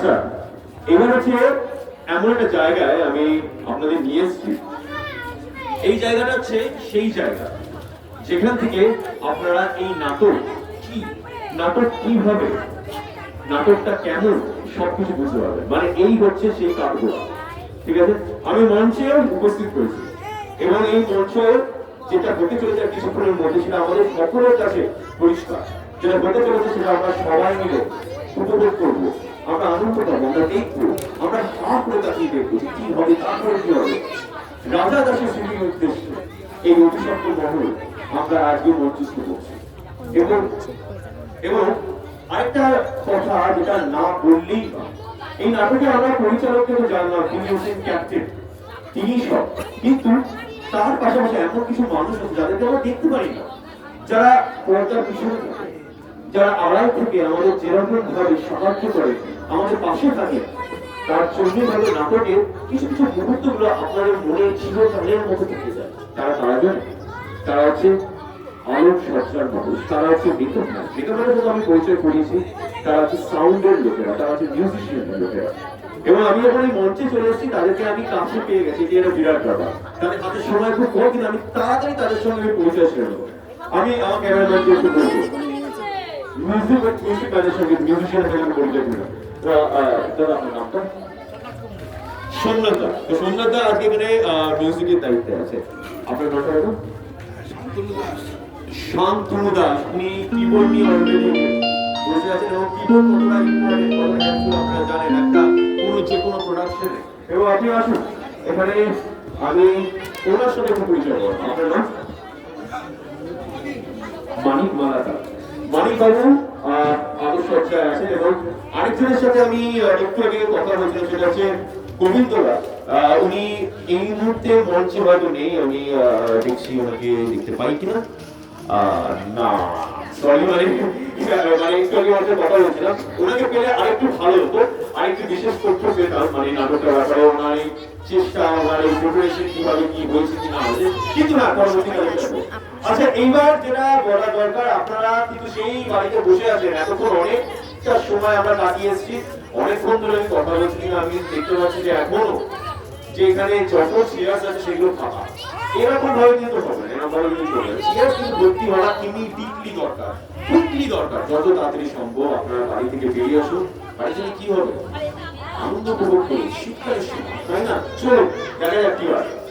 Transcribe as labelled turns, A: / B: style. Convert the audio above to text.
A: আচ্ছা, এবার হচ্ছে এমন একটা জায়গায় আমি আপনাদের নিয়ে এসেছি। এই জায়গাটা হচ্ছে সেই জায়গা যেখান থেকে আপনারা এই নাটক কি, নাটক কিভাবে, নাটকটা কেমন সবকিছু বুঝতে পারবেন। মানে এই হচ্ছে সেই কাঠগোড়া। ঠিক আছে, আমি মঞ্চে উপস্থিত করেছি এবং এই মঞ্চ যেটা হতে চলেছে কিছুক্ষণের মধ্যে সেটা আমাদের সকলের কাছে পরিষ্কার। যেটা হতে চলেছে সেটা আমরা সবাই মিলে উপভোগ করবো, আমরা আনন্দ পাবো, আমরা দেখবো, আমরা হাঁ করে তাকিয়ে দেখবো যে কি হবে, তারপরে কি হবে। রাজা দাসের স্মৃতির উদ্দেশ্যে এই অভিশপ্ত মহল আমরা আজকে মঞ্চস্থ করছি। এবং এবং আরেকটা কথা যেটা না বললেই না, এই নাটকে আমরা পরিচালককে তো জানলাম তিনি হচ্ছেন ক্যাপ্টেন, তিনি সব, কিন্তু তার পাশাপাশি এমন কিছু মানুষ আছে যাদেরকে আমরা দেখতে পারি না, যারা পর্দার পিছনে থাকে, যারা আড়াল থেকে আমাদের যেরকম ভাবে সাহায্য করে, আমাদের পাশে থাকে। তার জন্য ভাবে নাটকের কিছু কিছু মুহূর্তগুলো আপনাদের মনে চিরকালের মতো থেকে যায়। তারা কারা জানে? তারা হচ্ছে আলোক সজ্জার মানুষ, তারা হচ্ছে মেকআপ, মেকআপের সাথে আমি পরিচয় করিয়েছি। তারা হচ্ছে সাউন্ডের লোকেরা, তারা হচ্ছে মিউজিশিয়ানের লোকেরা। এবং আমি যখন এই মঞ্চে চলে এসেছি তাদেরকে আমি কাছে পেয়ে গেছি, যে একটা বিরাট ব্যাপার। তাদের হাতে সময় খুব কম, কিন্তু আমি তাড়াতাড়ি তাদের সঙ্গে আমি পরিচয় সেরে নেবো। আমি আমার ক্যামেরাম্যানকে একটু বলবো মিউজিক কাজের সঙ্গে মিউজিশিয়ানের সঙ্গে পরিচয় করে দাদা আপনার নামটা? সোমনাথ দা। তো সোমনাথ দা আজকে এখানে মিউজিকের দায়িত্বে আছে। আপনার নামটা বলুন? শান্তনু দাস। উনি কিবোর্ড নিয়ে অলরেডি বসে আছেন এবং কিবোর্ড কতটা ইম্পর্টেন্ট, কতটা হেল্পফুল আপনারা জানেন একটা কোনো যে কোনো প্রোডাকশনে। এবং আপনি আসুন এখানে, আমি ওনার সঙ্গে একটু পরিচয় করবো। আপনার নাম? মানিক মালাকার। মানিক বাবু আদর্শ সজ্জায় আছেন এবং আরেকজনের সাথে আমি একটু আগে কথা বলছিলাম, সেটা হচ্ছে গোবিন্দরা। উনি এই মুহূর্তে মঞ্চে হয়তো নেই, আমি দেখছি ওনাকে দেখতে পাই কিনা। না সরি, মানে একটু আগে ওনার কথা বলছিলাম, ওনাকে পেলে আরেকটু ভালো হতো, আরেকটু বিশেষ তথ্য পেতাম, মানে নাটকটার ব্যাপারে ওনার এই চেষ্টা, ওনার এই প্রিপারেশন কিভাবে কি হয়েছে কি না হয়েছে, কিন্তু না পরবর্তীকালে। আচ্ছা, এইবার যেটা বলা দরকার, আপনারা কিন্তু সেই বাড়িতে বসে আছেন, এতক্ষণ অনেকটা সময় আমরা কাটিয়ে এসেছি, অনেকক্ষণ ধরে আমি কথা বলছি, কিন্তু আমি দেখতে পাচ্ছি যে এখনো যে এখানে যত চেয়ার্স আছে সেগুলো ফাঁকা। এরকম ভাবে কিন্তু হবে না, এরকম ভাবে কিন্তু চলবে না। চেয়ার্স কিন্তু ভর্তি হওয়া ইমিডিয়েটলি দরকার, কুইকলি দরকার। যত তাড়াতাড়ি সম্ভব আপনারা বাড়ি থেকে বেরিয়ে আসুন। বাড়ি থেকে কি হবে? আনন্দ উপভোগ করুন, শীতকালের সময়, তাই না? চলুন দেখা যাক কি হয়।